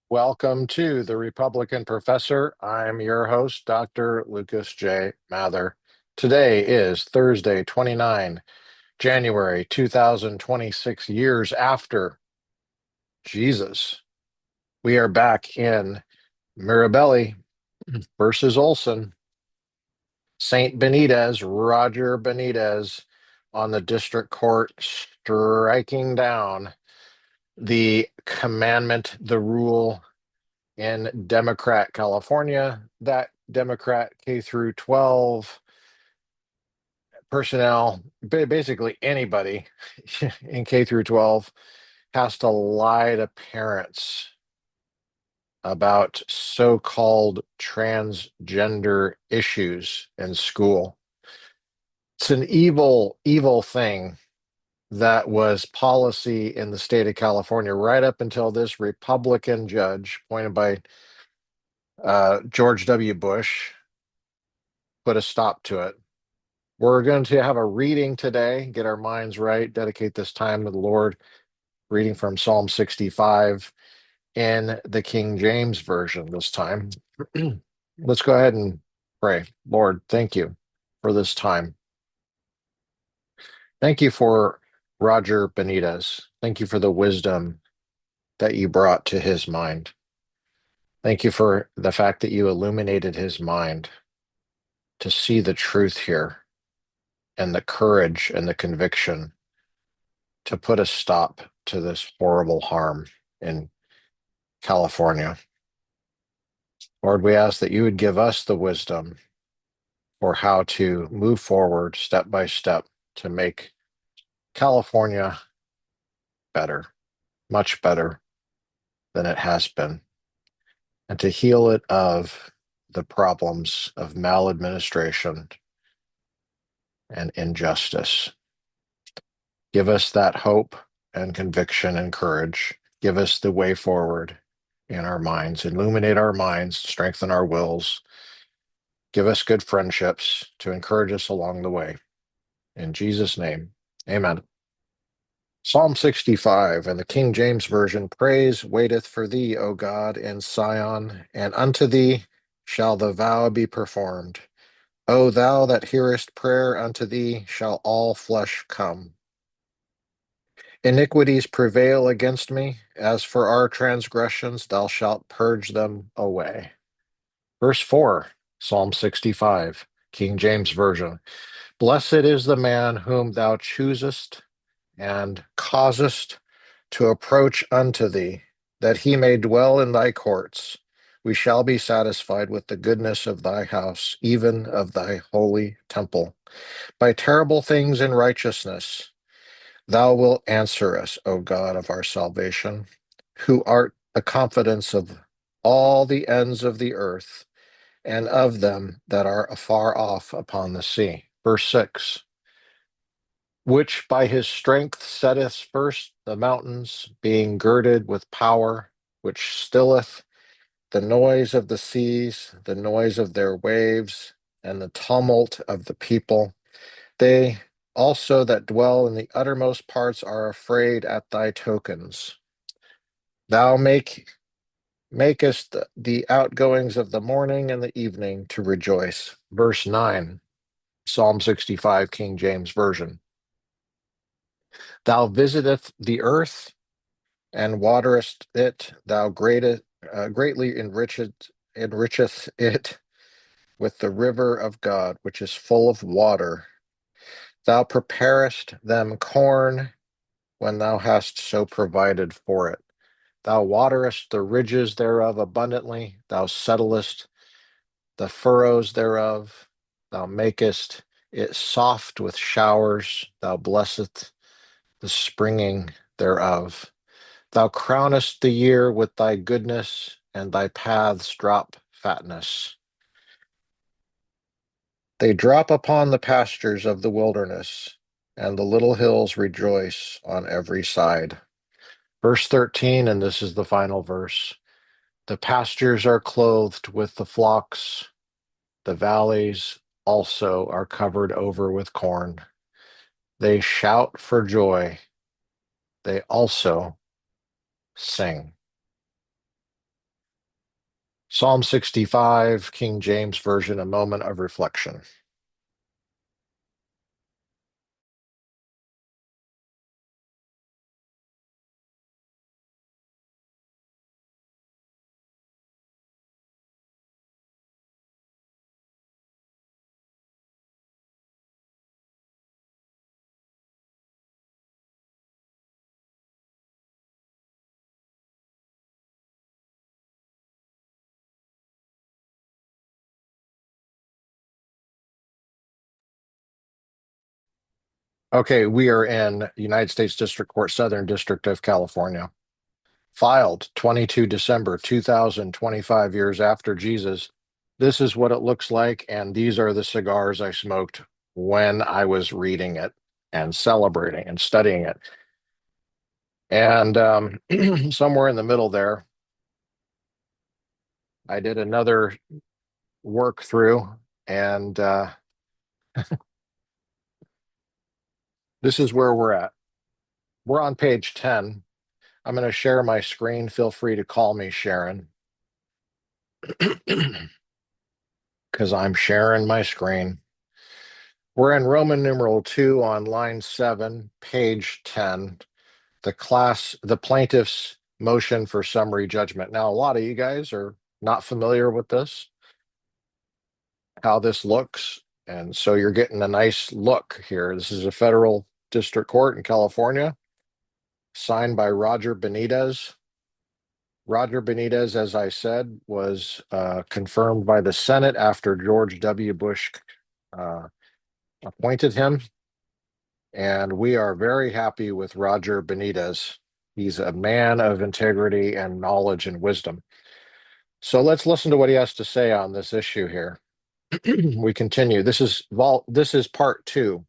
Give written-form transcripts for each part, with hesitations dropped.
Welcome to the Republican Professor. I'm your host, Dr. Lucas J. Mather. Today is Thursday, 29 January 2026, years after Jesus. We are back in Mirabelli versus Olson. St. Benitez, Roger Benitez, on the district court, striking down the commandment, the rule in Democrat California that Democrat K through 12 personnel, basically anybody in K through 12, has to lie to parents about so-called transgender issues in school. It's an evil, evil thing that was policy in the state of California right up until this Republican judge appointed by George W. Bush put a stop to it. We're going to have a reading today, get our minds right, dedicate this time to the Lord, reading from Psalm 65 in the King James Version this time. Let's go ahead and pray. Lord, thank you for this time. Thank you for Roger Benitez. Thank you for the wisdom that you brought to his mind. Thank you for the fact that you illuminated his mind to see the truth here and the courage and the conviction to put a stop to this horrible harm in California. Lord, we ask that you would give us the wisdom for how to move forward step by step to make California better, much better than it has been, and to heal it of the problems of maladministration and injustice. Give us that hope and conviction and courage. Give us the way forward in our minds. Illuminate our minds, strengthen our wills. Give us good friendships to encourage us along the way. In Jesus' name, amen. Psalm 65 and the King James Version. Praise waiteth for thee, O God, in Sion, and unto thee shall the vow be performed. O thou that hearest prayer, unto thee shall all flesh come. Iniquities prevail against me. As for our transgressions, thou shalt purge them away. Verse 4, Psalm 65, King James Version. Blessed is the man whom thou choosest and causest to approach unto thee, that he may dwell in thy courts. We shall be satisfied with the goodness of thy house, even of thy holy temple. By terrible things in righteousness, thou wilt answer us, O God of our salvation, who art the confidence of all the ends of the earth, and of them that are afar off upon the sea. Verse 6, which by his strength setteth first the mountains, being girded with power, which stilleth the noise of the seas, the noise of their waves, and the tumult of the people. They also that dwell in the uttermost parts are afraid at thy tokens. Thou makest the outgoings of the morning and the evening to rejoice. Verse 9, Psalm 65, King James Version. Thou visiteth the earth and waterest it. Thou greatly enricheth it with the river of God, which is full of water. Thou preparest them corn when thou hast so provided for it. Thou waterest the ridges thereof abundantly. Thou settlest the furrows thereof. Thou makest it soft with showers. Thou blessest the springing thereof. Thou crownest the year with thy goodness, and thy paths drop fatness. They drop upon the pastures of the wilderness, and the little hills rejoice on every side. Verse 13, and this is the final verse. The pastures are clothed with the flocks, the valleys also are covered over with corn. They shout for joy, they also sing. Psalm 65, King James Version, a moment of reflection. Okay, we are in United States District Court, Southern District of California. Filed 22 December 2025, years after Jesus. This is what it looks like, and these are the cigars I smoked when I was reading it and celebrating and studying it. And somewhere in the middle there, I did another work through, and this is where we're at. We're on page 10. I'm going to share my screen. Feel free to call me Sharon because I'm sharing my screen. We're in Roman numeral II on line 7, page 10. The plaintiff's motion for summary judgment. Now, a lot of you guys are not familiar with this, how this looks. And so you're getting a nice look here. This is a federal district court in California, signed by Roger Benitez. Roger Benitez, as I said, was confirmed by the Senate after George W. Bush uh, appointed him. And we are very happy with Roger Benitez. He's a man of integrity and knowledge and wisdom. So let's listen to what he has to say on this issue here. We continue. This is part 2.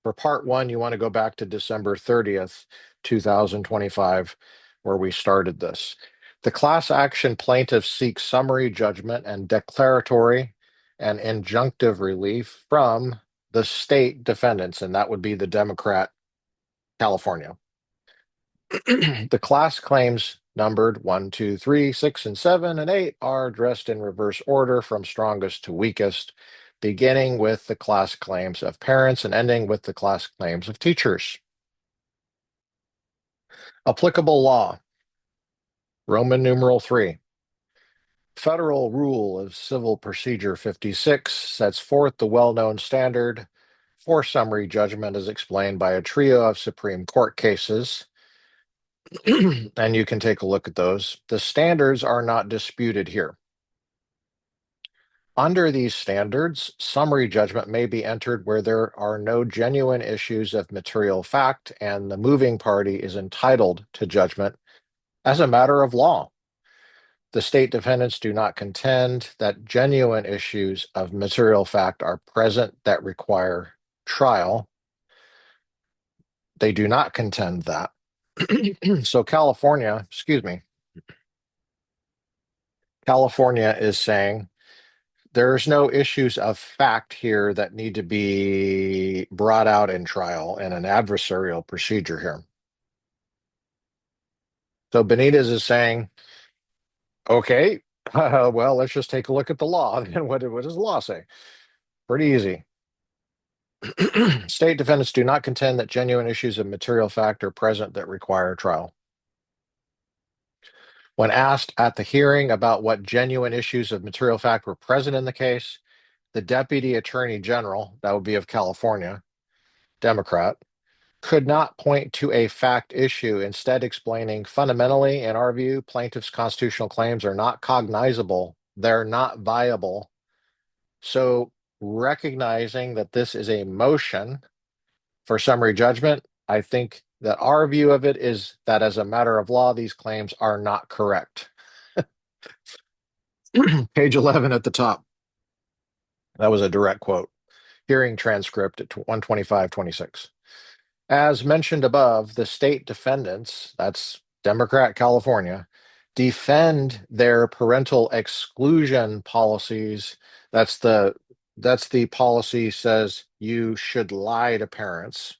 For part 1, you want to go back to December 30th, 2025, where we started this. The class action plaintiffs seek summary judgment and declaratory and injunctive relief from the state defendants, and that would be the Democrat California. The class claims numbered 1, 2, 3, 6, and 7, and 8 are addressed in reverse order from strongest to weakest, beginning with the class claims of parents and ending with the class claims of teachers. Applicable law, Roman numeral III. Federal Rule of Civil Procedure 56 sets forth the well-known standard for summary judgment as explained by a trio of Supreme Court cases. And you can take a look at those. The standards are not disputed here. Under these standards, summary judgment may be entered where there are no genuine issues of material fact and the moving party is entitled to judgment as a matter of law. The state defendants do not contend that genuine issues of material fact are present that require trial. They do not contend that. So California is saying there's no issues of fact here that need to be brought out in trial in an adversarial procedure here. So Benitez is saying, okay, well, let's just take a look at the law. And what does the law say? Pretty easy. State defendants do not contend that genuine issues of material fact are present that require trial. When asked at the hearing about what genuine issues of material fact were present in the case, the Deputy Attorney General, that would be of California, Democrat, could not point to a fact issue, instead explaining fundamentally, in our view, plaintiffs' constitutional claims are not cognizable. They're not viable. So recognizing that this is a motion for summary judgment, I think that our view of it is that as a matter of law, these claims are not correct. Page 11 at the top. That was a direct quote. Hearing transcript at 125:26. As mentioned above, the state defendants, that's Democrat California, defend their parental exclusion policies. That's the policy says you should lie to parents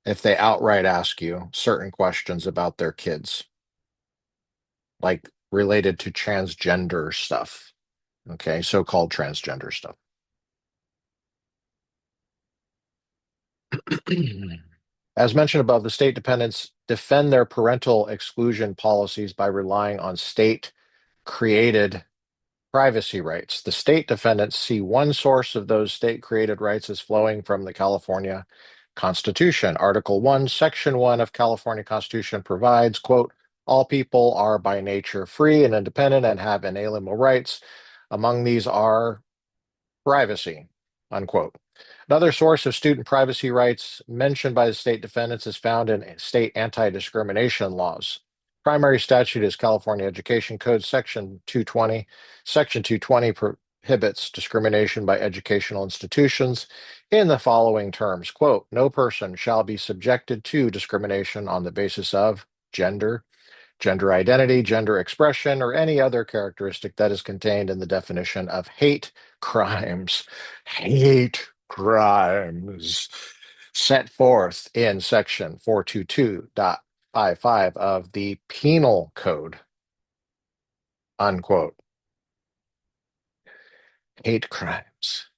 if they outright ask you certain questions about their kids. Like related to transgender stuff. Okay, so-called transgender stuff. As mentioned above, the state dependents defend their parental exclusion policies by relying on state created privacy rights. The state defendants see one source of those state created rights as flowing from the California Constitution. Article 1, Section 1 of California Constitution provides, quote, all people are by nature free and independent and have inalienable rights. Among these are privacy, unquote. Another source of student privacy rights mentioned by the state defendants is found in state anti-discrimination laws. Primary statute is California Education Code Section 220. Section 220 prohibits discrimination by educational institutions in the following terms, quote, no person shall be subjected to discrimination on the basis of gender, gender identity, gender expression, or any other characteristic that is contained in the definition of hate crimes. Hate crimes set forth in section 422.55 of the Penal Code. Unquote. Hate crimes.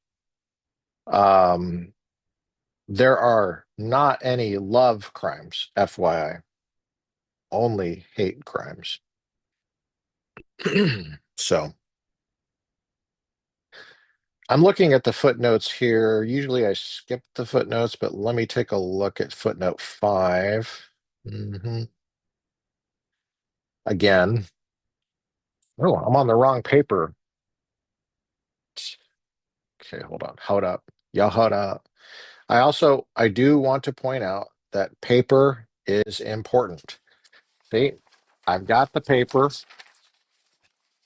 There are not any love crimes, FYI, only hate crimes. So I'm looking at the footnotes here. Usually I skip the footnotes, but let me take a look at footnote 5. Again. Oh, I'm on the wrong paper. Okay, hold on. Hold up. Y'all hold up. I do want to point out that paper is important. See, I've got the paper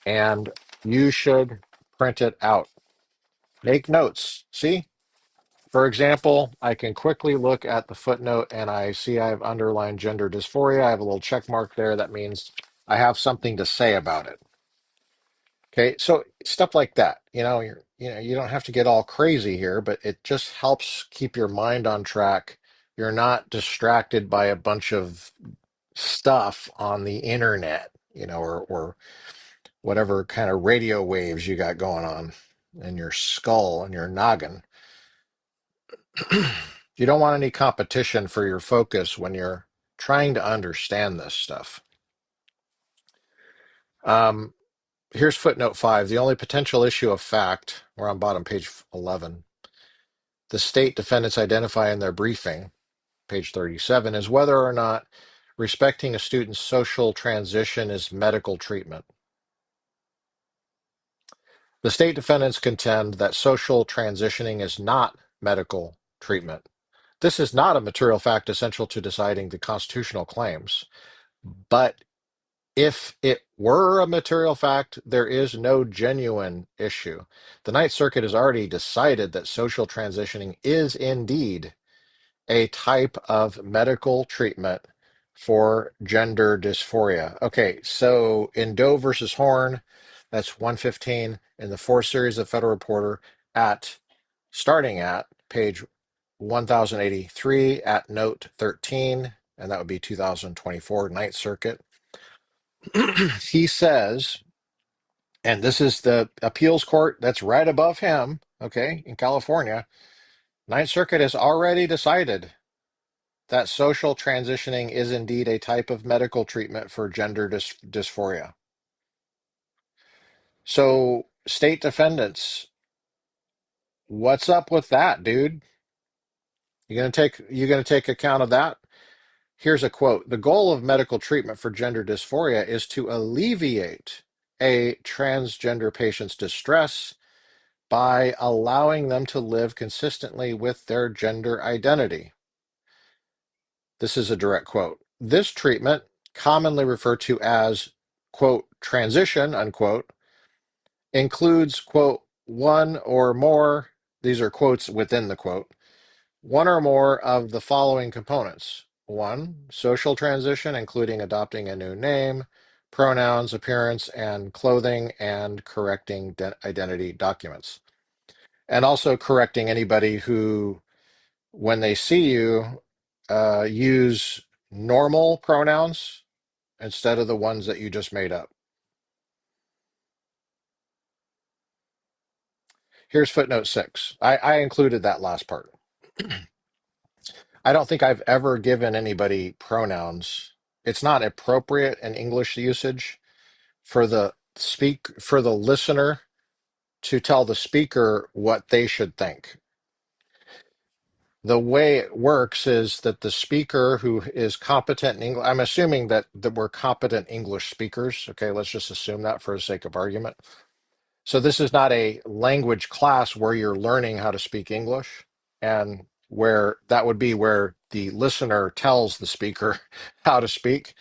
and you should print it out. Make notes. See? For example, I can quickly look at the footnote and I see I have underlined gender dysphoria. I have a little check mark there. That means I have something to say about it. Okay, so stuff like that. You don't have to get all crazy here, but it just helps keep your mind on track. You're not distracted by a bunch of stuff on the internet, or whatever kind of radio waves you got going on in your skull and your noggin. You don't want any competition for your focus when you're trying to understand this stuff. Um, Here's footnote 5. The only potential issue of fact, we're on bottom page 11, the state defendants identify in their briefing, page 37, is whether or not respecting a student's social transition is medical treatment. The state defendants contend that social transitioning is not medical treatment. This is not a material fact essential to deciding the constitutional claims, but if it were a material fact, there is no genuine issue. The Ninth Circuit has already decided that social transitioning is indeed a type of medical treatment for gender dysphoria. Okay, so in Doe versus Horn, that's 115 in the 4 series of Federal Reporter starting at page 1083 at note 13, and that would be 2024 Ninth Circuit. He says, and this is the appeals court that's right above him, okay, in California, Ninth Circuit has already decided that social transitioning is indeed a type of medical treatment for gender dysphoria. So, state defendants, what's up with that, dude? You gonna take account of that? Here's a quote. The goal of medical treatment for gender dysphoria is to alleviate a transgender patient's distress by allowing them to live consistently with their gender identity. This is a direct quote. This treatment, commonly referred to as, quote, transition, unquote, includes, quote, one or more, these are quotes within the quote, one or more of the following components. One, social transition, including adopting a new name, pronouns, appearance, and clothing, and correcting identity documents. And also correcting anybody who, when they see you, use normal pronouns instead of the ones that you just made up. Here's footnote 6. I included that last part. I don't think I've ever given anybody pronouns. It's not appropriate in English usage for the listener to tell the speaker what they should think. The way it works is that the speaker who is competent in English, I'm assuming that we're competent English speakers. Okay, let's just assume that for the sake of argument. So this is not a language class where you're learning how to speak English, and where that would be where the listener tells the speaker how to speak.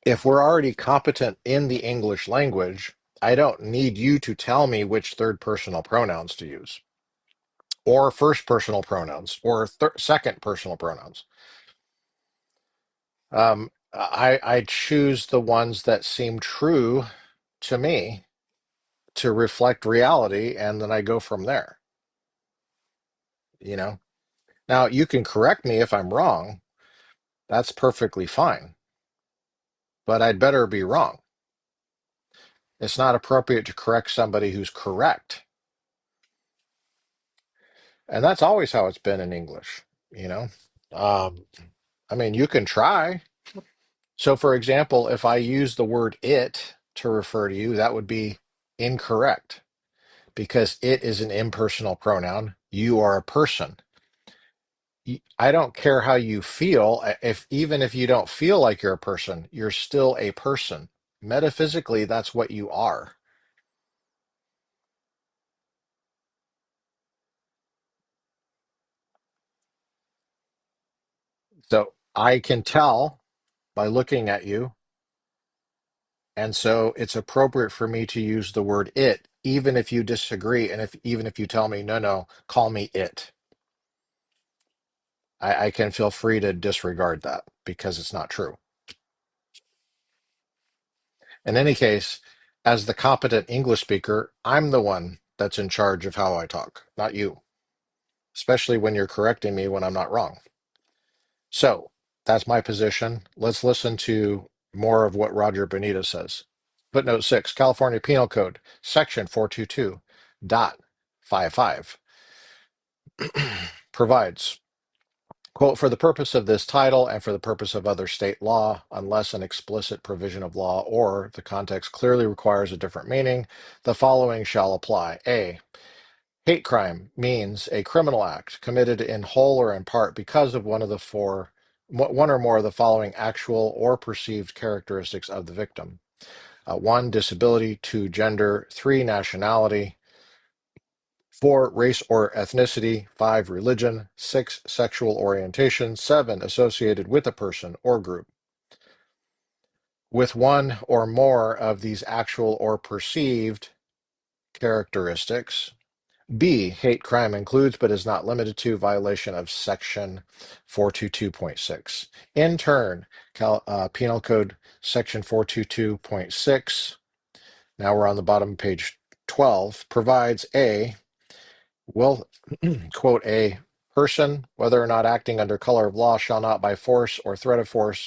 If we're already competent in the English language, I don't need you to tell me which third personal pronouns to use, or first personal pronouns, or second personal pronouns. I choose the ones that seem true to me to reflect reality, and then I go from there. You know, now you can correct me if I'm wrong. That's perfectly fine, but I'd better be wrong. It's not appropriate to correct somebody who's correct. And that's always how it's been in English, you know? Um, I mean, you can try. So, for example, if I use the word it to refer to you, that would be incorrect because it is an impersonal pronoun. You are a person. I don't care how you feel. If even if you don't feel like you're a person, you're still a person. Metaphysically, that's what you are. So I can tell by looking at you. And so it's appropriate for me to use the word it, even if you disagree. And if even if you tell me, no, no, call me it, I can feel free to disregard that because it's not true. In any case, as the competent English speaker, I'm the one that's in charge of how I talk, not you, especially when you're correcting me when I'm not wrong. So that's my position. Let's listen to more of what Roger Benitez says. Footnote 6, California Penal Code, Section 422.55 provides, quote, for the purpose of this title and for the purpose of other state law, unless an explicit provision of law or the context clearly requires a different meaning, the following shall apply. A, hate crime means a criminal act committed in whole or in part because of one or more of the following actual or perceived characteristics of the victim. One, disability; two, gender; three, nationality; four, race or ethnicity; five, religion; six, sexual orientation; seven, associated with a person or group. With one or more of these actual or perceived characteristics. B, hate crime includes but is not limited to violation of Section 422.6. In turn, Penal Code Section 422.6, now we're on the bottom of page 12, provides will, quote, a person, whether or not acting under color of law, shall not by force or threat of force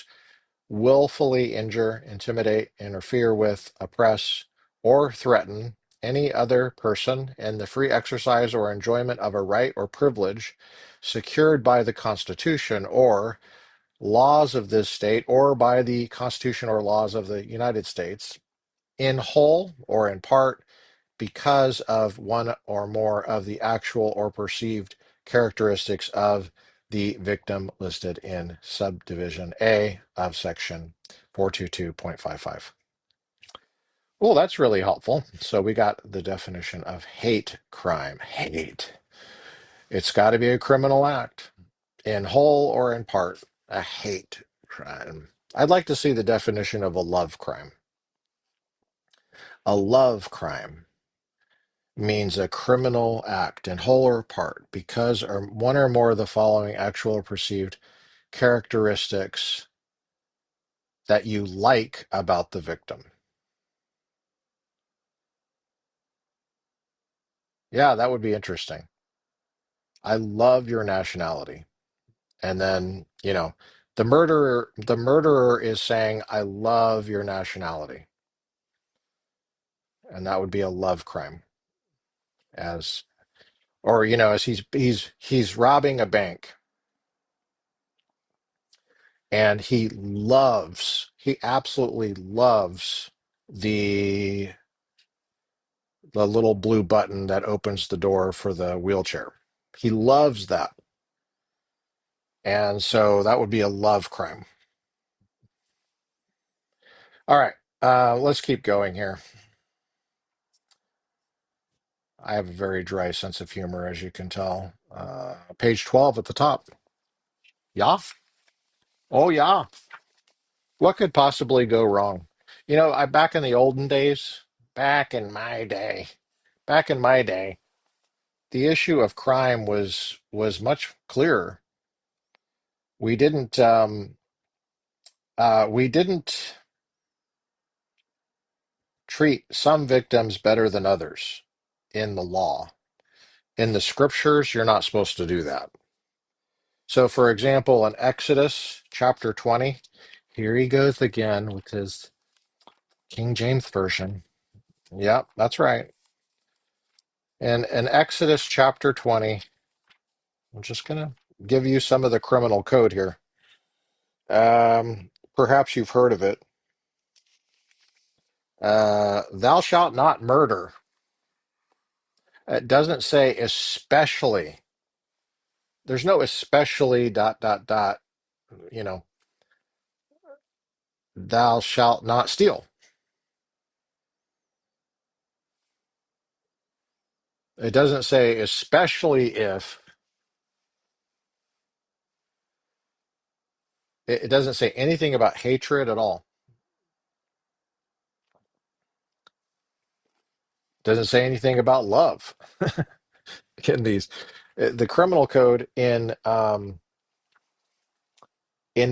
willfully injure, intimidate, interfere with, oppress, or threaten any other person in the free exercise or enjoyment of a right or privilege secured by the Constitution or laws of this state or by the Constitution or laws of the United States, in whole or in part, because of one or more of the actual or perceived characteristics of the victim listed in subdivision A of section 422.55. Well, that's really helpful. So we got the definition of hate crime. Hate. It's got to be a criminal act in whole or in part. A hate crime. I'd like to see the definition of a love crime. A love crime means a criminal act in whole or part because or one or more of the following actual or perceived characteristics that you like about the victim. Yeah, that would be interesting. I love your nationality. And then, the murderer is saying, I love your nationality. and that would be a love crime. As or as he's robbing a bank, and he absolutely loves the the little blue button that opens the door for the wheelchair. He loves that. And so that would be a love crime. All right. Let's keep going here. I have a very dry sense of humor, as you can tell. Page 12 at the top. Yeah. Oh, yeah. What could possibly go wrong? I back in the olden days, back in my day, back in my day, the issue of crime was much clearer. We didn't treat some victims better than others in the law. In the scriptures, you're not supposed to do that. So, for example, in Exodus chapter 20, here he goes again with his King James Version. Yep, that's right. And in Exodus chapter 20, I'm just going to give you some of the criminal code here. Perhaps you've heard of it. Thou shalt not murder. It doesn't say especially. There's no especially dot dot dot. You know, thou shalt not steal. It doesn't say especially if. It doesn't say anything about hatred at all. It doesn't say anything about love in these. The criminal code in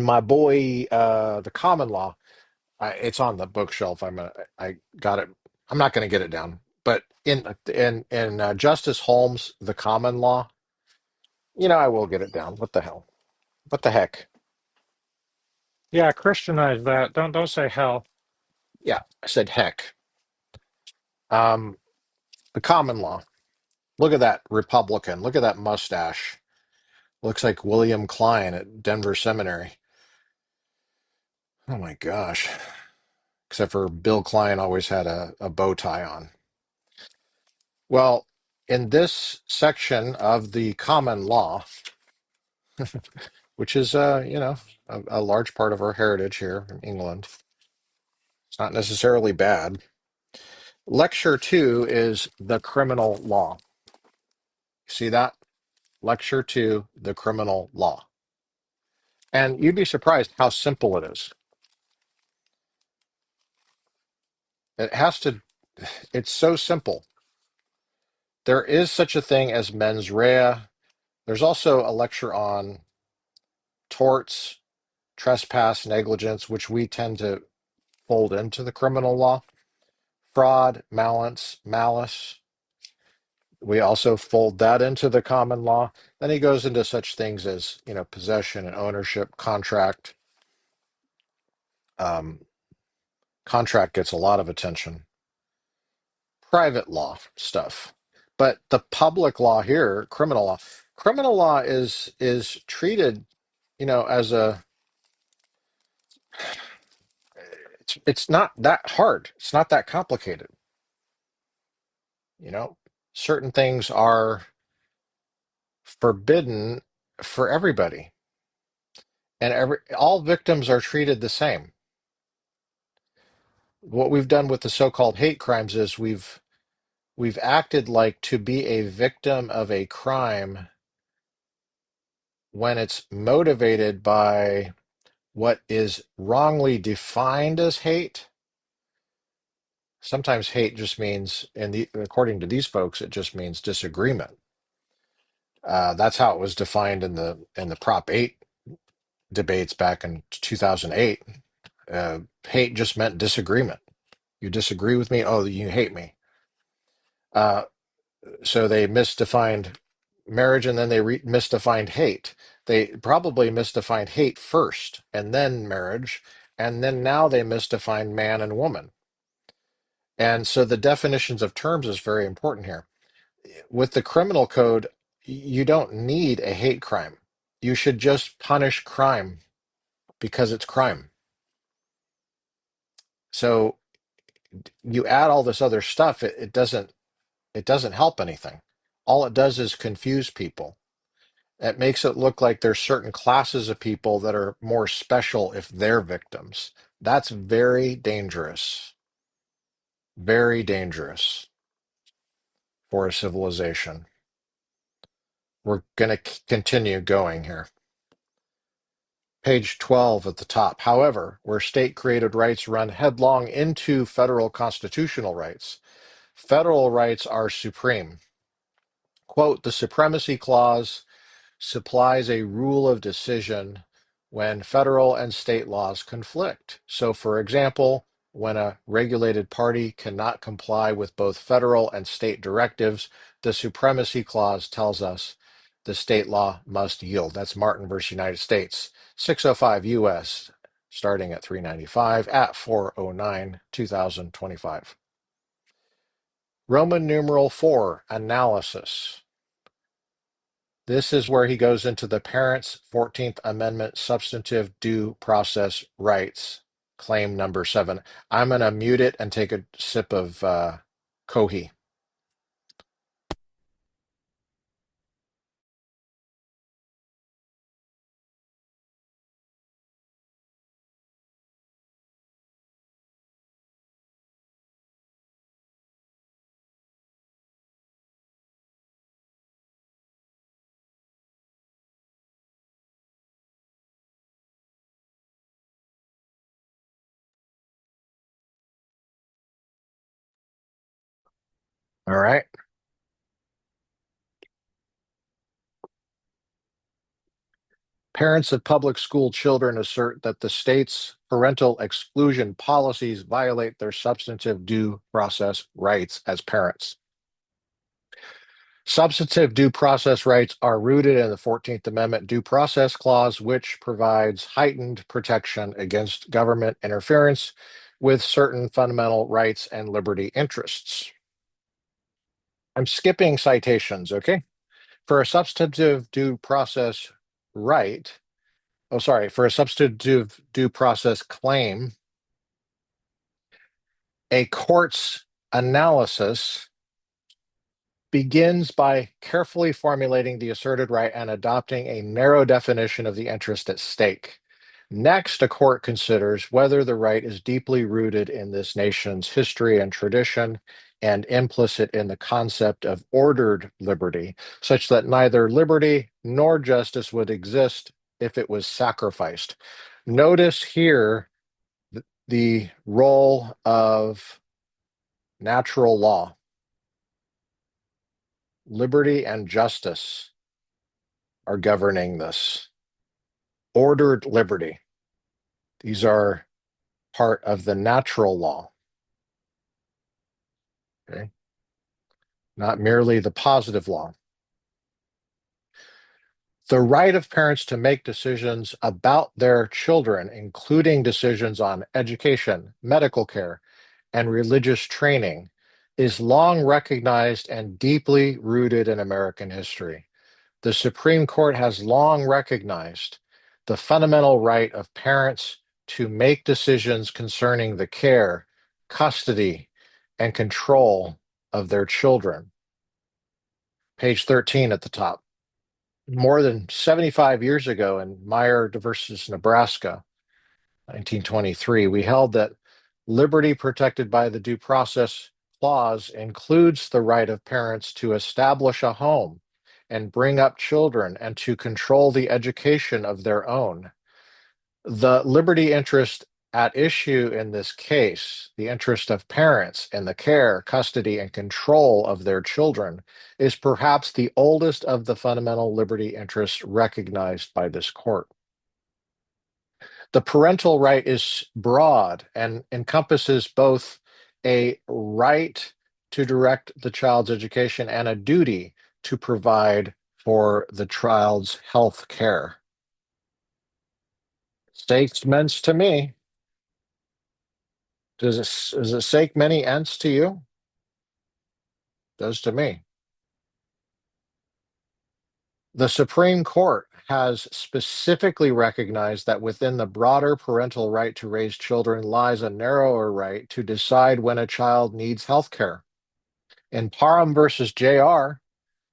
my boy the common law. It's on the bookshelf. I got it. I'm not gonna get it down. But in Justice Holmes, the common law, I will get it down. What the hell? What the heck? Yeah, Christianize that. Don't say hell. Yeah, I said heck. Um, the common law. Look at that Republican. Look at that mustache. Looks like William Klein at Denver Seminary. Oh my gosh. Except for Bill Klein always had a bow tie on. Well, in this section of the common law, which is a large part of our heritage here in England, it's not necessarily bad. Lecture 2 is the criminal law. See that? Lecture 2, the criminal law. And you'd be surprised how simple it is. It has to, it's so simple. There is such a thing as mens rea. There's also a lecture on torts, trespass, negligence, which we tend to fold into the criminal law. Fraud, malice. We also fold that into the common law. Then he goes into such things as, possession and ownership, contract. Um, Contract gets a lot of attention. Private law stuff. But the public law here, criminal law is treated, as it's not that hard. It's not that complicated. You know, Certain things are forbidden for everybody, and all victims are treated the same. What we've done with the so-called hate crimes is we've acted like to be a victim of a crime when it's motivated by what is wrongly defined as hate. Sometimes hate just means, according to these folks, it just means disagreement. That's how it was defined in the Prop 8 debates back in 2008. Hate just meant disagreement. You disagree with me, oh, you hate me. Uh, so they misdefined marriage, and then they misdefined hate. They probably misdefined hate first and then marriage, and then now they misdefined man and woman. And so the definitions of terms is very important here. With the criminal code, you don't need a hate crime. You should just punish crime because it's crime. So you add all this other stuff, it doesn't help anything. All it does is confuse people. It makes it look like there's certain classes of people that are more special if they're victims. That's very dangerous for a civilization. We're going to continue going here. Page 12 at the top. However, where state created rights run headlong into federal constitutional rights, federal rights are supreme. Quote, the Supremacy Clause supplies a rule of decision when federal and state laws conflict. So, for example, when a regulated party cannot comply with both federal and state directives, the Supremacy Clause tells us the state law must yield. That's Martin versus United States, 605 U.S., starting at 395 at 409, 2025. Roman numeral IV, analysis. This is where he goes into the parents' 14th Amendment substantive due process rights, claim number 7. I'm going to mute it and take a sip of Kohi. All right. Parents of public school children assert that the state's parental exclusion policies violate their substantive due process rights as parents. Substantive due process rights are rooted in the 14th Amendment Due Process Clause, which provides heightened protection against government interference with certain fundamental rights and liberty interests. I'm skipping citations, okay? For a substantive due process right, for a substantive due process claim, a court's analysis begins by carefully formulating the asserted right and adopting a narrow definition of the interest at stake. Next, a court considers whether the right is deeply rooted in this nation's history and tradition and implicit in the concept of ordered liberty, such that neither liberty nor justice would exist if it was sacrificed. Notice here the role of natural law. Liberty and justice are governing this. Ordered liberty. These are part of the natural law. Okay? Not merely the positive law. The right of parents to make decisions about their children, including decisions on education, medical care, and religious training, is long recognized and deeply rooted in American history. The Supreme Court has long recognized the fundamental right of parents to make decisions concerning the care, custody, and control of their children. Page 13 at the top. More than 75 years ago in Meyer versus Nebraska, 1923, we held that liberty protected by the Due Process Clause includes the right of parents to establish a home and bring up children and to control the education of their own. The liberty interest at issue in this case, the interest of parents in the care, custody, and control of their children, is perhaps the oldest of the fundamental liberty interests recognized by this court. The parental right is broad and encompasses both a right to direct the child's education and a duty to provide for the child's health care. Statements to me. Does it sake many ents to you? Does to me. The Supreme Court has specifically recognized that within the broader parental right to raise children lies a narrower right to decide when a child needs health care. In Parham versus JR,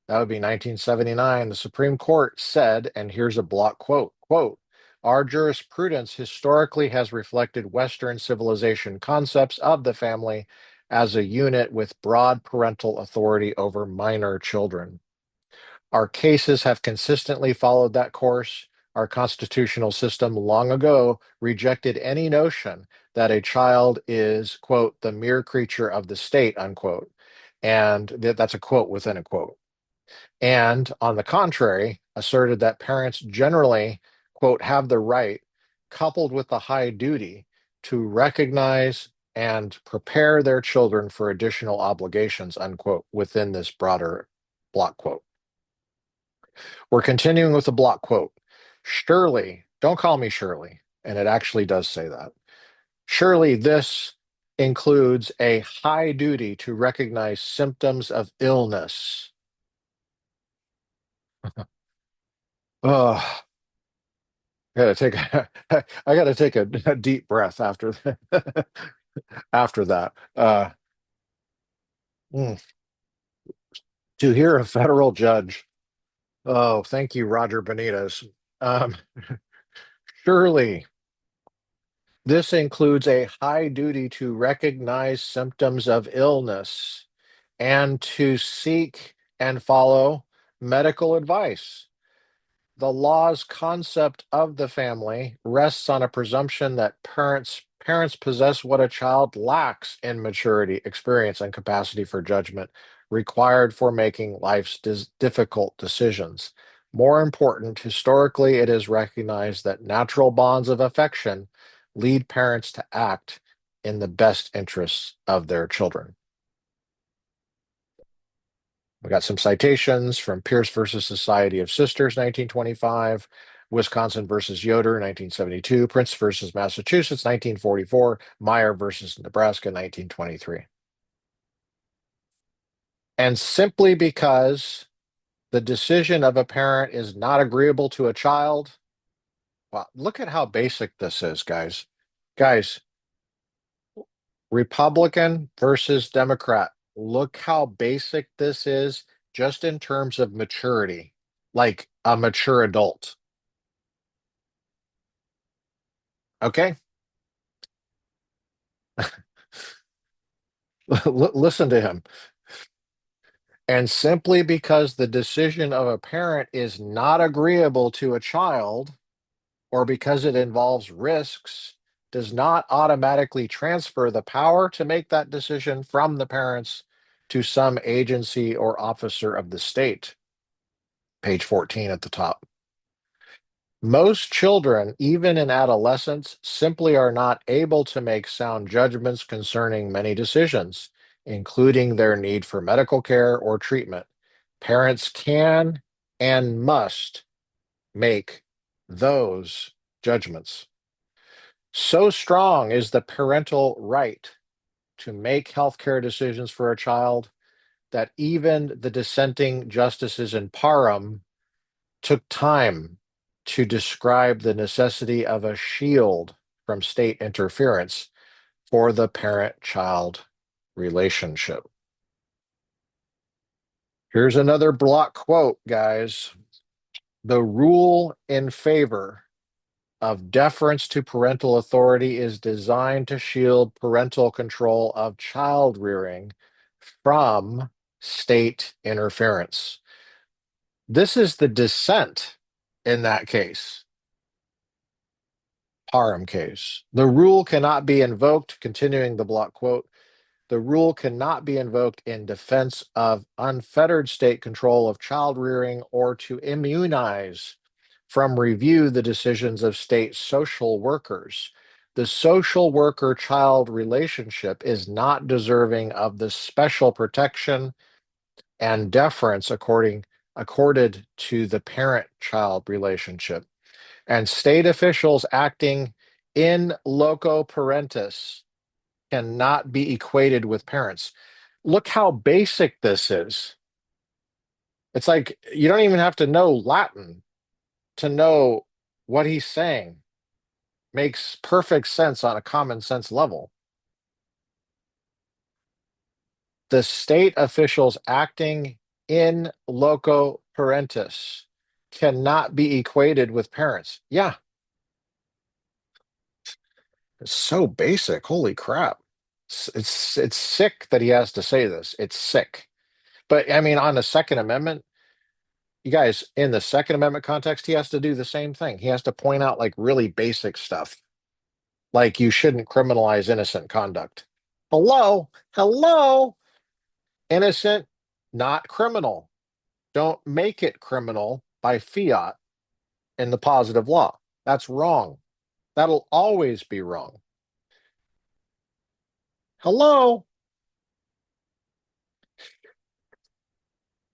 that would be 1979, the Supreme Court said, and here's a block quote, our jurisprudence historically has reflected Western civilization concepts of the family as a unit with broad parental authority over minor children. Our cases have consistently followed that course. Our constitutional system long ago rejected any notion that a child is, quote, the mere creature of the state, unquote. And that's a quote within a quote. And on the contrary, asserted that parents generally, quote, have the right, coupled with the high duty, to recognize and prepare their children for additional obligations, unquote, within this broader block quote. We're continuing with the block quote. Surely, don't call me Shirley. And it actually does say that. Surely this includes a high duty to recognize symptoms of illness. Oh, I gotta take a deep breath after after that. Mm. To hear a federal judge, oh, thank you, Roger Benitez. Um, surely this includes a high duty to recognize symptoms of illness and to seek and follow medical advice. The law's concept of the family rests on a presumption that parents possess what a child lacks in maturity, experience, and capacity for judgment required for making life's difficult decisions. More important, historically, it is recognized that natural bonds of affection lead parents to act in the best interests of their children. We got some citations from Pierce versus Society of Sisters, 1925, Wisconsin versus Yoder, 1972, Prince versus Massachusetts, 1944, Meyer versus Nebraska, 1923. And simply because the decision of a parent is not agreeable to a child, well, look at how basic this is, guys. Guys, Republican versus Democrat. Look how basic this is just in terms of maturity, like a mature adult. Okay? Listen to him. And simply because the decision of a parent is not agreeable to a child or because it involves risks does not automatically transfer the power to make that decision from the parents to some agency or officer of the state. Page 14 at the top. Most children, even in adolescence, simply are not able to make sound judgments concerning many decisions, including their need for medical care or treatment. Parents can and must make those judgments. So strong is the parental right to make healthcare decisions for a child that even the dissenting justices in Parham took time to describe the necessity of a shield from state interference for the parent-child relationship. Here's another block quote, guys. The rule in favor of deference to parental authority is designed to shield parental control of child rearing from state interference. This is the dissent in that case. Parham case. The rule cannot be invoked, continuing the block quote, the rule cannot be invoked in defense of unfettered state control of child rearing or to immunize from review the decisions of state social workers. The social worker child relationship is not deserving of the special protection and deference accorded to the parent child relationship. And state officials acting in loco parentis cannot be equated with parents. Look how basic this is. It's like you don't even have to know Latin to know what he's saying. Makes perfect sense on a common sense level. The state officials acting in loco parentis cannot be equated with parents. Yeah, it's so basic. Holy crap. It's sick that he has to say this. It's sick. But I mean, on the Second Amendment, you guys, in the Second Amendment context, he has to do the same thing. He has to point out like really basic stuff, like you shouldn't criminalize innocent conduct. Hello, hello, innocent, not criminal. Don't make it criminal by fiat in the positive law. That's wrong. That'll always be wrong. Hello.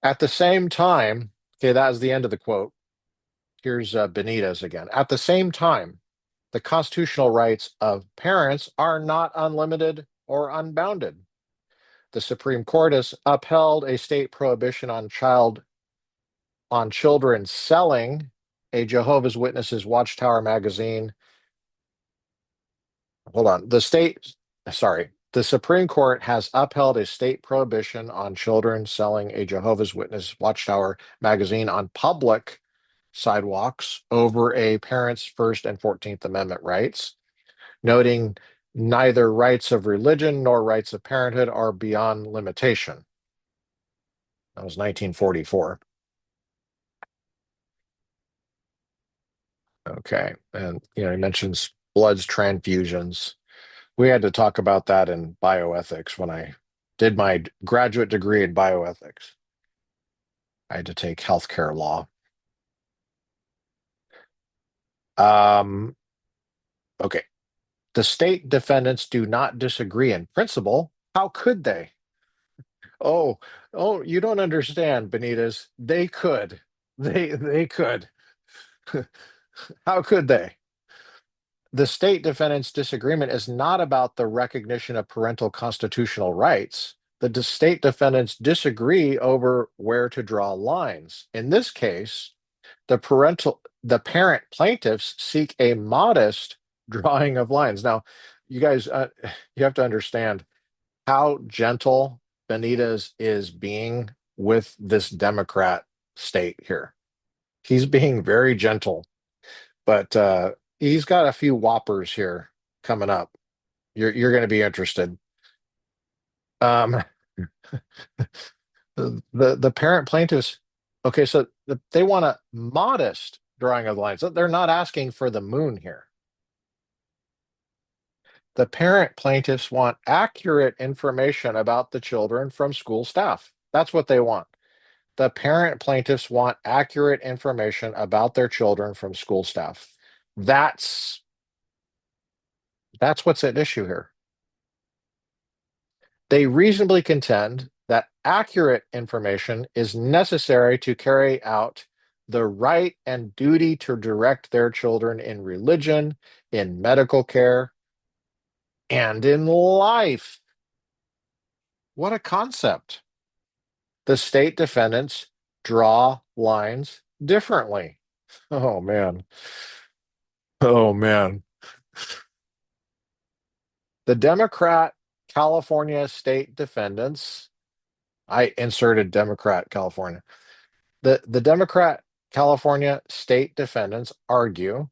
At the same time, okay, that was the end of the quote. Here's Benitez again. At the same time, the constitutional rights of parents are not unlimited or unbounded. The Supreme Court has upheld a state prohibition on children selling a Jehovah's Witnesses Watchtower magazine. Hold on. The Supreme Court has upheld a state prohibition on children selling a Jehovah's Witness Watchtower magazine on public sidewalks over a parent's First and 14th Amendment rights, noting neither rights of religion nor rights of parenthood are beyond limitation. That was 1944. Okay. And, he mentions bloods transfusions. We had to talk about that in bioethics when I did my graduate degree in bioethics. I had to take healthcare law. Um, okay. The state defendants do not disagree in principle. How could they? Oh, oh, you don't understand, Benitez. They could. They could. How could they? The state defendant's disagreement is not about the recognition of parental constitutional rights. The state defendants disagree over where to draw lines. In this case, the parent plaintiffs seek a modest drawing of lines. Now, you guys, you have to understand how gentle Benitez is being with this Democrat state here. He's being very gentle, but he's got a few whoppers here coming up. You're going to be interested. Um, the parent plaintiffs, okay, so they want a modest drawing of the lines. They're not asking for the moon here. The parent plaintiffs want accurate information about the children from school staff. That's what they want. The parent plaintiffs want accurate information about their children from school staff. That's that's what's at issue here. They reasonably contend that accurate information is necessary to carry out the right and duty to direct their children in religion, in medical care, and in life. What a concept. The state defendants draw lines differently. Oh, man. Oh, man. The Democrat California state defendants, I inserted Democrat California. The Democrat California state defendants argue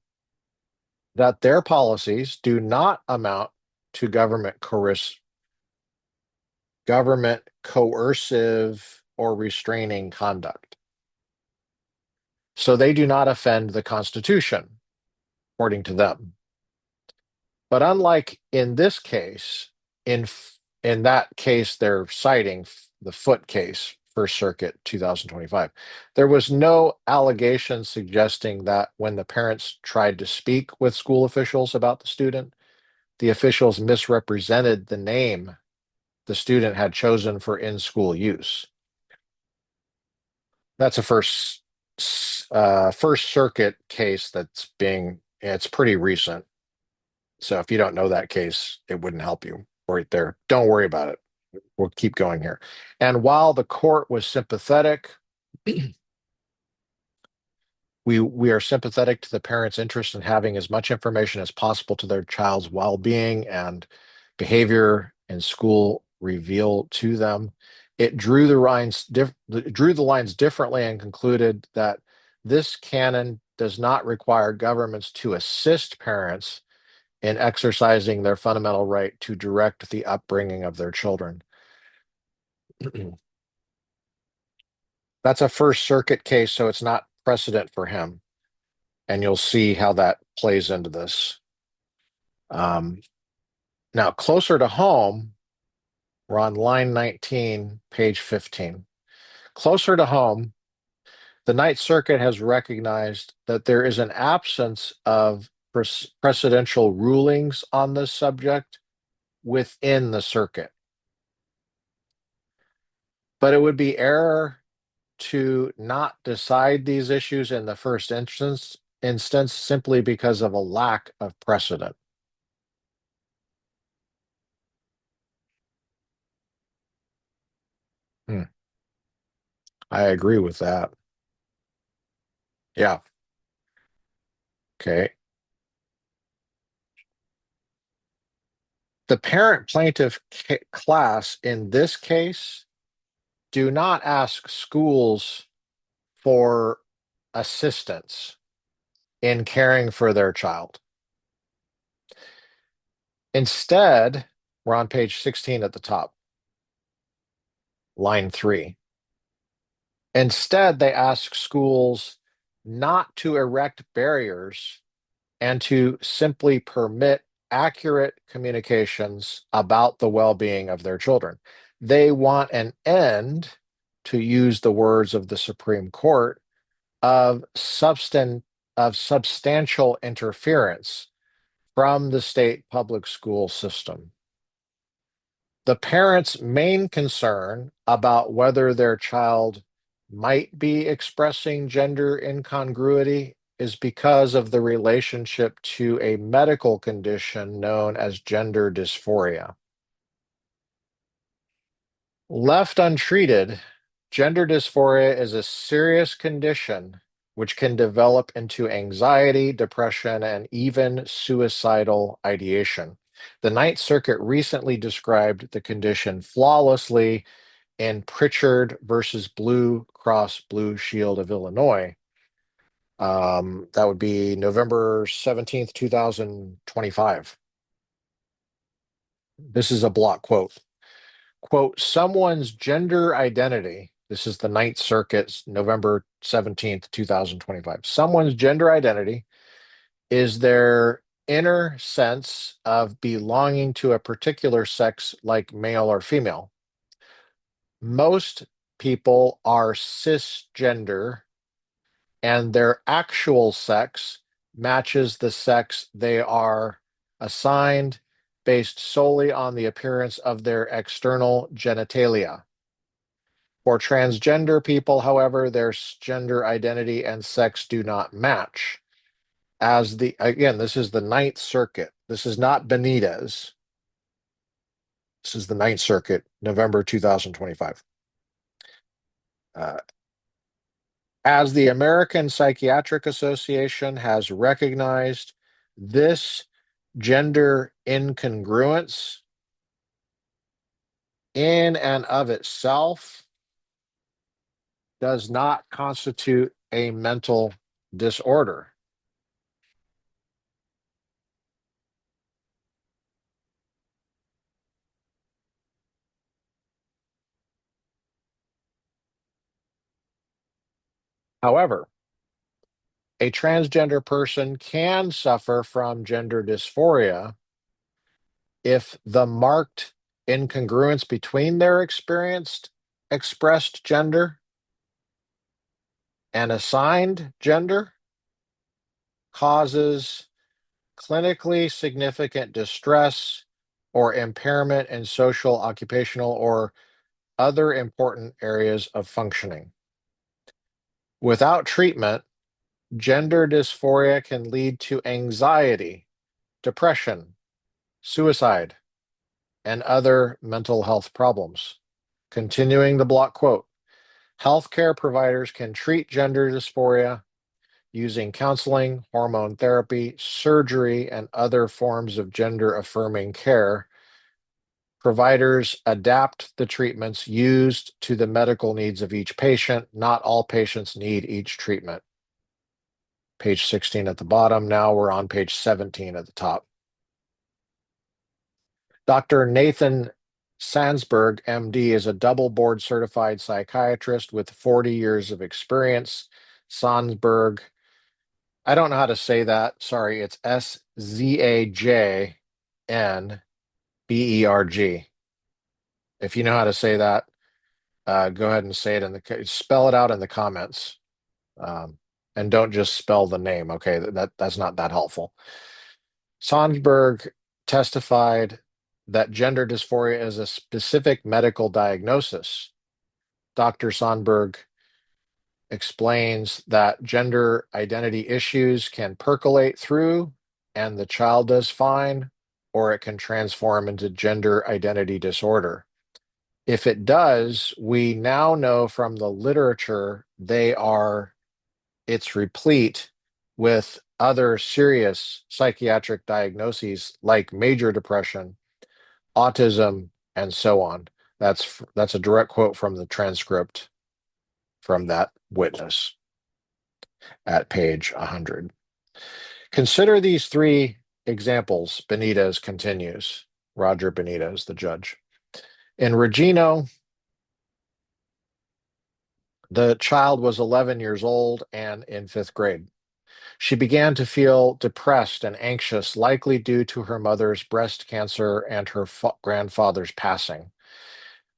that their policies do not amount to government coercive or restraining conduct. So they do not offend the Constitution, according to them. But unlike in this case, in in that case, they're citing the Foot case, First Circuit 2025. There was no allegation suggesting that when the parents tried to speak with school officials about the student, the officials misrepresented the name the student had chosen for in-school use. That's a First Circuit case it's pretty recent. So if you don't know that case, it wouldn't help you. right there. Don't worry about it. We'll keep going here. And while the court was sympathetic, we are sympathetic to the parents' interest in having as much information as possible to their child's well-being and behavior in school reveal to them. It drew the lines differently and concluded that this canon does not require governments to assist parents in exercising their fundamental right to direct the upbringing of their children. That's a First Circuit case, so it's not precedent for him. And you'll see how that plays into this. Um, Now, closer to home, we're on line 19, page 15. Closer to home, the Ninth Circuit has recognized that there is an absence of precedential rulings on this subject within the circuit. But it would be error to not decide these issues in the first instance simply because of a lack of precedent. Hmm, I agree with that. Yeah. Okay. The parent plaintiff class in this case do not ask schools for assistance in caring for their child. Instead, we're on page 16 at the top, line 3. Instead, they ask schools not to erect barriers and to simply permit accurate communications about the well-being of their children. They want an end, to use the words of the Supreme Court, of substantial interference from the state public school system. The parent's main concern about whether their child might be expressing gender incongruity is because of the relationship to a medical condition known as gender dysphoria. Left untreated, gender dysphoria is a serious condition which can develop into anxiety, depression, and even suicidal ideation. The Ninth Circuit recently described the condition flawlessly in Pritchard versus Blue Cross Blue Shield of Illinois. That would be November 17th, 2025. This is a block quote. Quote, someone's gender identity, this is the Ninth Circuit's November 17th, 2025. Someone's gender identity is their inner sense of belonging to a particular sex, like male or female. Most people are cisgender, and their actual sex matches the sex they are assigned based solely on the appearance of their external genitalia. For transgender people, however, their gender identity and sex do not match. Again, this is the Ninth Circuit. This is not Benitez. This is the Ninth Circuit, November 2025. Uh, as the American Psychiatric Association has recognized, this gender incongruence in and of itself does not constitute a mental disorder. However, a transgender person can suffer from gender dysphoria if the marked incongruence between their expressed gender and assigned gender causes clinically significant distress or impairment in social, occupational, or other important areas of functioning. Without treatment, gender dysphoria can lead to anxiety, depression, suicide, and other mental health problems. Continuing the block quote, healthcare providers can treat gender dysphoria using counseling, hormone therapy, surgery, and other forms of gender affirming care. Providers adapt the treatments used to the medical needs of each patient. Not all patients need each treatment. Page 16 at the bottom. Now we're on page 17 at the top. Dr. Nathan Sandsberg, MD, is a double board certified psychiatrist with 40 years of experience. Sandsberg, I don't know how to say that. Sorry, it's Szajnberg. If you know how to say that, go ahead and say it spell it out in the comments. Um, and don't just spell the name. Okay, that's not that helpful. Sonberg testified that gender dysphoria is a specific medical diagnosis. Dr. Sonberg explains that gender identity issues can percolate through, and the child does fine, or it can transform into gender identity disorder. If it does, we now know from the literature it's replete with other serious psychiatric diagnoses like major depression, autism, and so on. That's a direct quote from the transcript from that witness at page 100. Consider these three examples, Benitez continues, Roger Benitez, the judge. In Regino, the child was 11 years old and in fifth grade. She began to feel depressed and anxious, likely due to her mother's breast cancer and her grandfather's passing.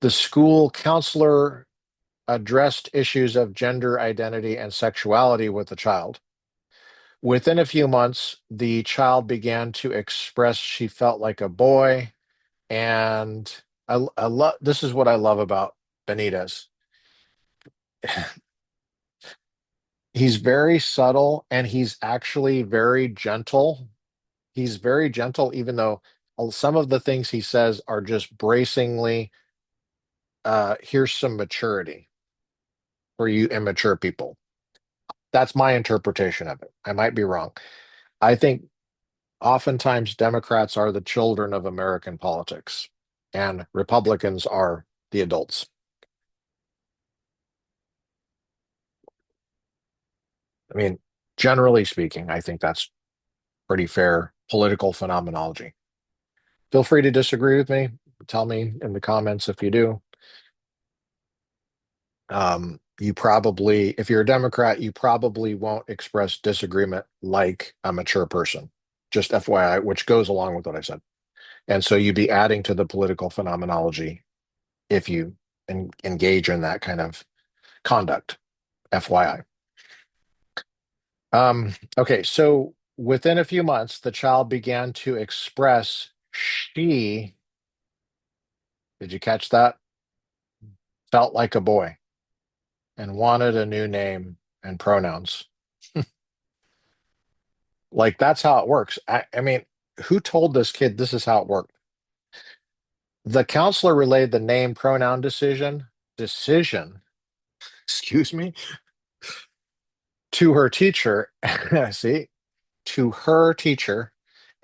The school counselor addressed issues of gender identity and sexuality with the child. Within a few months, the child began to express she felt like a boy. And I love this is what I love about Benitez. He's very subtle and he's actually very gentle. He's very gentle, even though some of the things he says are just bracingly, here's some maturity for you immature people. That's my interpretation of it. I might be wrong. I think oftentimes Democrats are the children of American politics, and Republicans are the adults. I mean, generally speaking, I think that's pretty fair political phenomenology. Feel free to disagree with me. Tell me in the comments if you do. If you're a Democrat, you probably won't express disagreement like a mature person. Just FYI, which goes along with what I said. And so you'd be adding to the political phenomenology if you engage in that kind of conduct. FYI. Okay, so within a few months, the child began to express she, did you catch that? Felt like a boy and wanted a new name and pronouns. Like that's how it works. I mean, who told this kid this is how it worked? The counselor relayed the name pronoun decision, excuse me, to her teacher. See, to her teacher,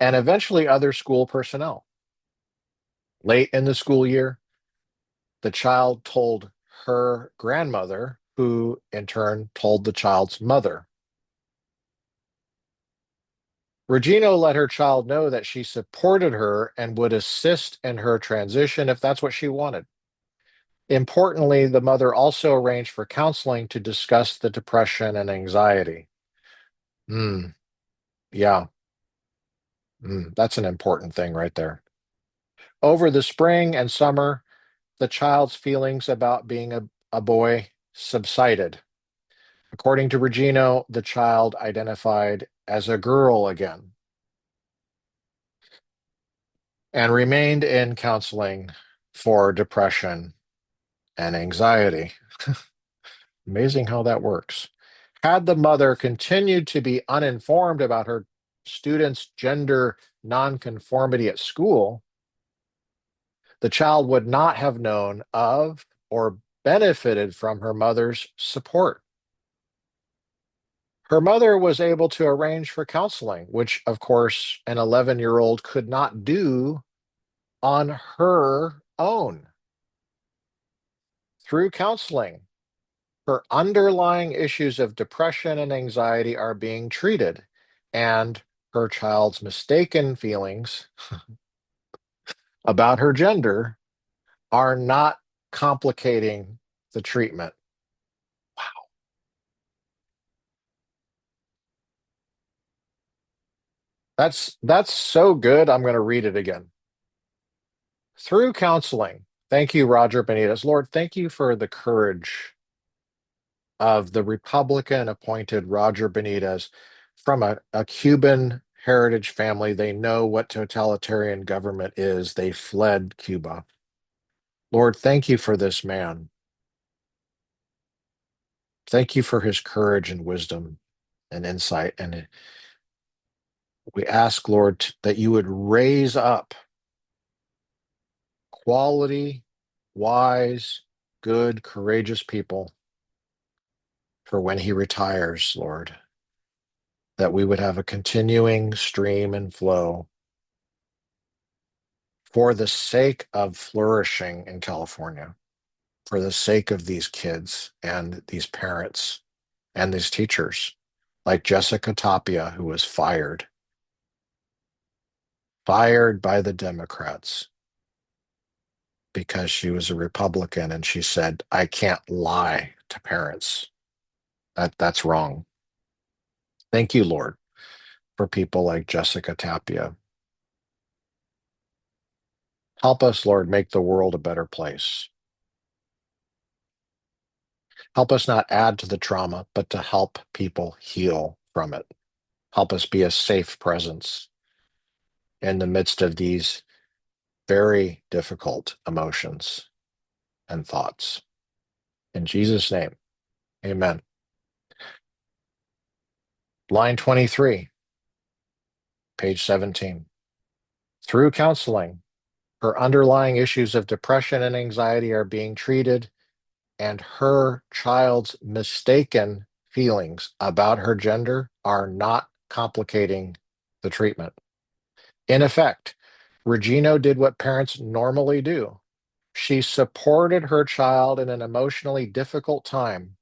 and eventually other school personnel. Late in the school year, the child told her grandmother, who in turn told the child's mother. Regino let her child know that she supported her and would assist in her transition if that's what she wanted. Importantly, the mother also arranged for counseling to discuss the depression and anxiety. Mm, yeah, that's an important thing right there. Over the spring and summer, the child's feelings about being a boy subsided. According to Regino, the child identified as a girl again and remained in counseling for depression and anxiety. Amazing how that works. Had the mother continued to be uninformed about her student's gender nonconformity at school, The child would not have known of or benefited from her mother's support. Her mother was able to arrange for counseling, which, of course, an 11-year-old could not do on her own. Through counseling, her underlying issues of depression and anxiety are being treated, and her child's mistaken feelings about her gender are not complicating the treatment. That's so good. I'm going to read it again. Through counseling, thank you, Roger Benitez. Lord, thank you for the courage of the Republican appointed Roger Benitez from a Cuban heritage family. They know what totalitarian government is. They fled Cuba. Lord, thank you for this man. Thank you for his courage and wisdom and insight. And we ask, Lord, that you would raise up quality, wise, good, courageous people for when he retires, Lord, that we would have a continuing stream and flow for the sake of flourishing in California, for the sake of these kids and these parents and these teachers, like Jessica Tapia, who was fired by the Democrats because she was a Republican and she said, I can't lie to parents. That's wrong. Thank you, Lord, for people like Jessica Tapia. Help us, Lord, make the world a better place. Help us not add to the trauma, but to help people heal from it. Help us be a safe presence in the midst of these very difficult emotions and thoughts. In Jesus' name, amen. Line 23, page 17. Through counseling, her underlying issues of depression and anxiety are being treated, and her child's mistaken feelings about her gender are not complicating the treatment. In effect, Regino did what parents normally do. She supported her child in an emotionally difficult time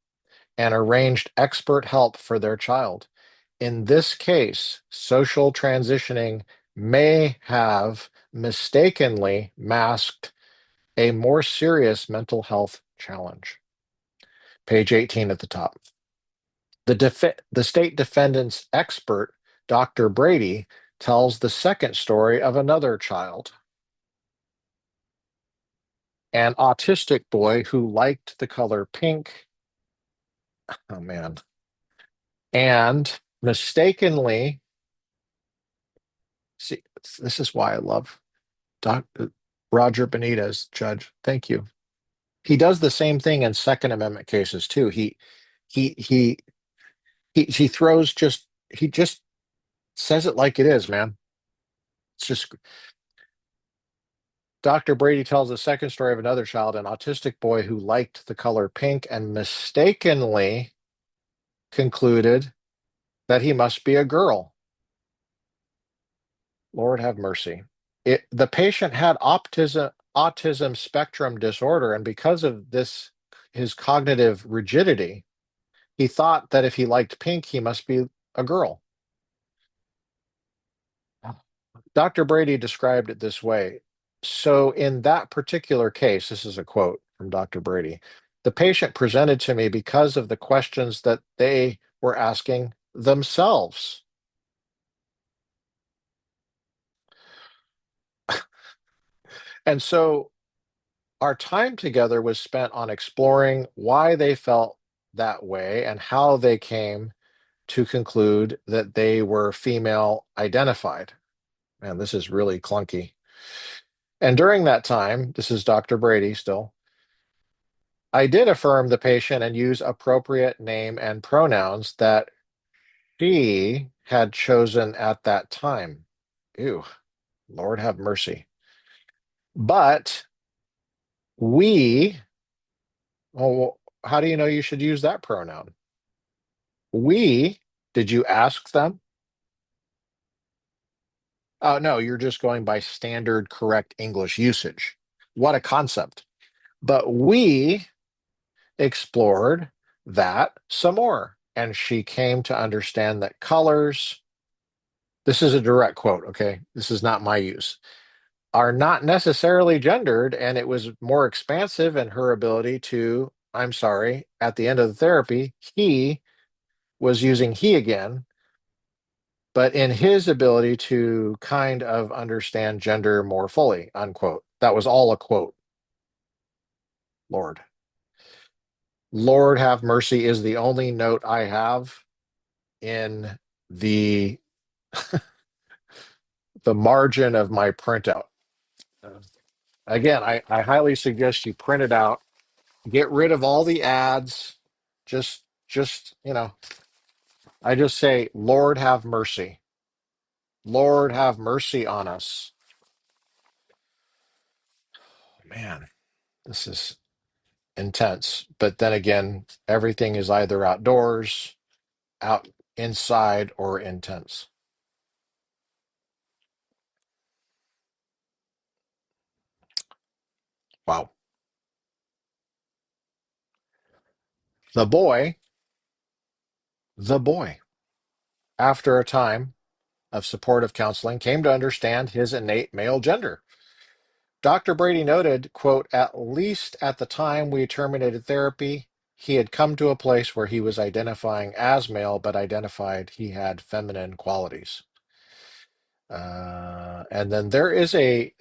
and arranged expert help for their child. In this case, social transitioning may have mistakenly masked a more serious mental health challenge. Page 18 at the top. The state defendant's expert, Dr. Brady, tells the second story of another child, an autistic boy who liked the color pink. Oh, man. And mistakenly, see, this is why I love Dr. Roger Benitez, Judge. Thank you. He does the same thing in Second Amendment cases too. He he he throws just he just says it like it is, man. It's just Dr. Brady tells the second story of another child, an autistic boy who liked the color pink and mistakenly concluded that he must be a girl. Lord have mercy. The patient had autism spectrum disorder, and because of this, his cognitive rigidity, he thought that if he liked pink, he must be a girl. Dr. Brady described it this way. So, in that particular case, this is a quote from Dr. Brady, the patient presented to me because of the questions that they were asking themselves. And so, our time together was spent on exploring why they felt that way and how they came to conclude that they were female identified. Man, this is really clunky. And during that time, this is Dr. Brady still, I did affirm the patient and use appropriate name and pronouns that she had chosen at that time. Ew, Lord have mercy. But We, oh, how do you know you should use that pronoun? We, did you ask them? Oh, no, you're just going by standard correct English usage. What a concept. But we explored that some more. And she came to understand that colors, this is a direct quote, okay? This is not my use, are not necessarily gendered. And it was more expansive in her ability to, I'm sorry, at the end of the therapy, he was using he again, but in his ability to kind of understand gender more fully, unquote. That was all a quote. Lord. Lord have mercy is the only note I have in the the margin of my printout. Again, I highly suggest you print it out, get rid of all the ads. Just, I just say, Lord have mercy. Lord have mercy on us. Man, this is intense. But then again, everything is either outdoors, out inside, or intense. Wow. The boy, the boy, after a time of supportive counseling, came to understand his innate male gender. Dr. Brady noted, quote, at least at the time we terminated therapy, he had come to a place where he was identifying as male, but identified he had feminine qualities. And then there is an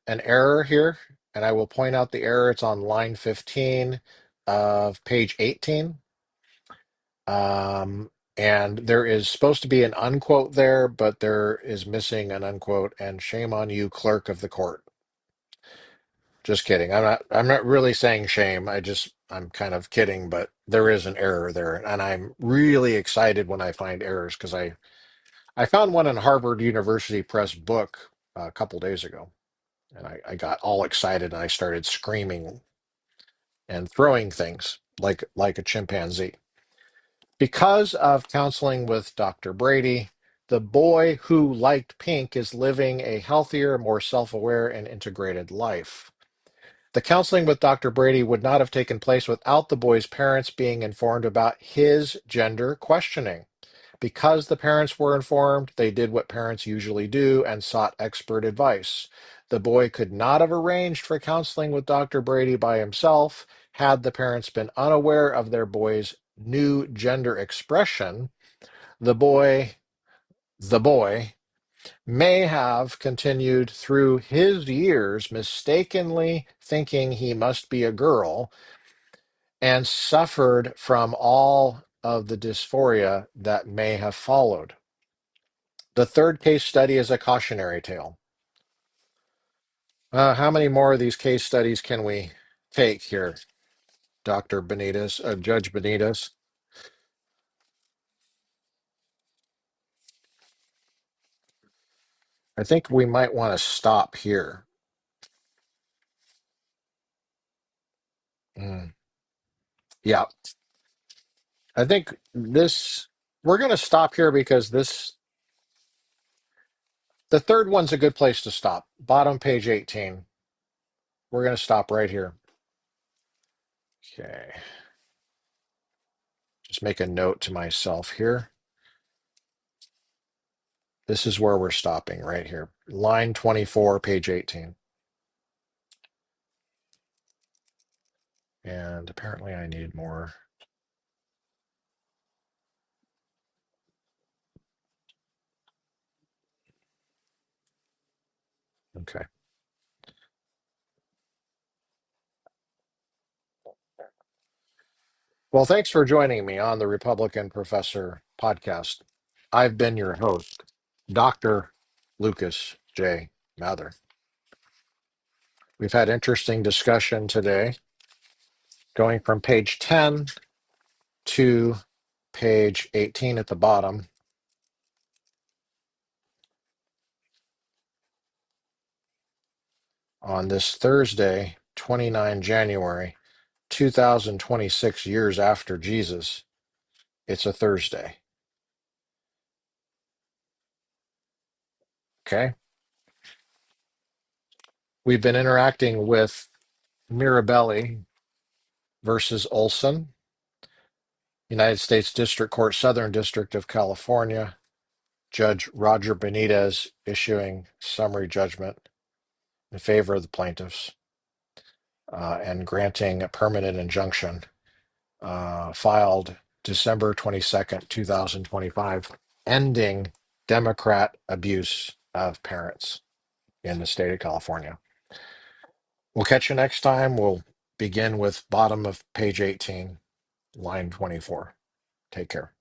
error here, and I will point out the error. It's on line 15 of page 18. And there is supposed to be an unquote there, but there is missing an unquote, and shame on you, clerk of the court. Just kidding. I'm not really saying shame. I'm kind of kidding, but there is an error there. And I'm really excited when I find errors because I found one in Harvard University Press book a couple days ago. And I got all excited and I started screaming and throwing things like a chimpanzee. Because of counseling with Dr. Brady, the boy who liked pink is living a healthier, more self-aware, and integrated life. The counseling with Dr. Brady would not have taken place without the boy's parents being informed about his gender questioning. Because the parents were informed, they did what parents usually do and sought expert advice. The boy could not have arranged for counseling with Dr. Brady by himself had the parents been unaware of their boy's new gender expression. The boy, the boy, may have continued through his years mistakenly thinking he must be a girl and suffered from all of the dysphoria that may have followed. The third case study is a cautionary tale. How many more of these case studies can we take here, Dr. Benitez, Judge Benitez? I think we might want to stop here. Mm, yeah, I think we're going to stop here because the third one's a good place to stop. Bottom page 18. We're going to stop right here. Okay. Just make a note to myself here. This is where we're stopping right here. Line 24, page 18. And apparently I need more. Okay. Well, thanks for joining me on the Republican Professor podcast. I've been your host, Dr. Lucas J. Mather. We've had interesting discussion today, going from page 10 to page 18 at the bottom on this Thursday, 29 January 2026, years after Jesus. It's a Thursday. Okay. We've been interacting with Mirabelli versus Olson, United States District Court, Southern District of California. Judge Roger Benitez issuing summary judgment in favor of the plaintiffs and granting a permanent injunction filed December 22nd, 2025, ending Democrat abuse of parents in the state of California. We'll catch you next time. We'll begin with bottom of page 18, line 24. Take care.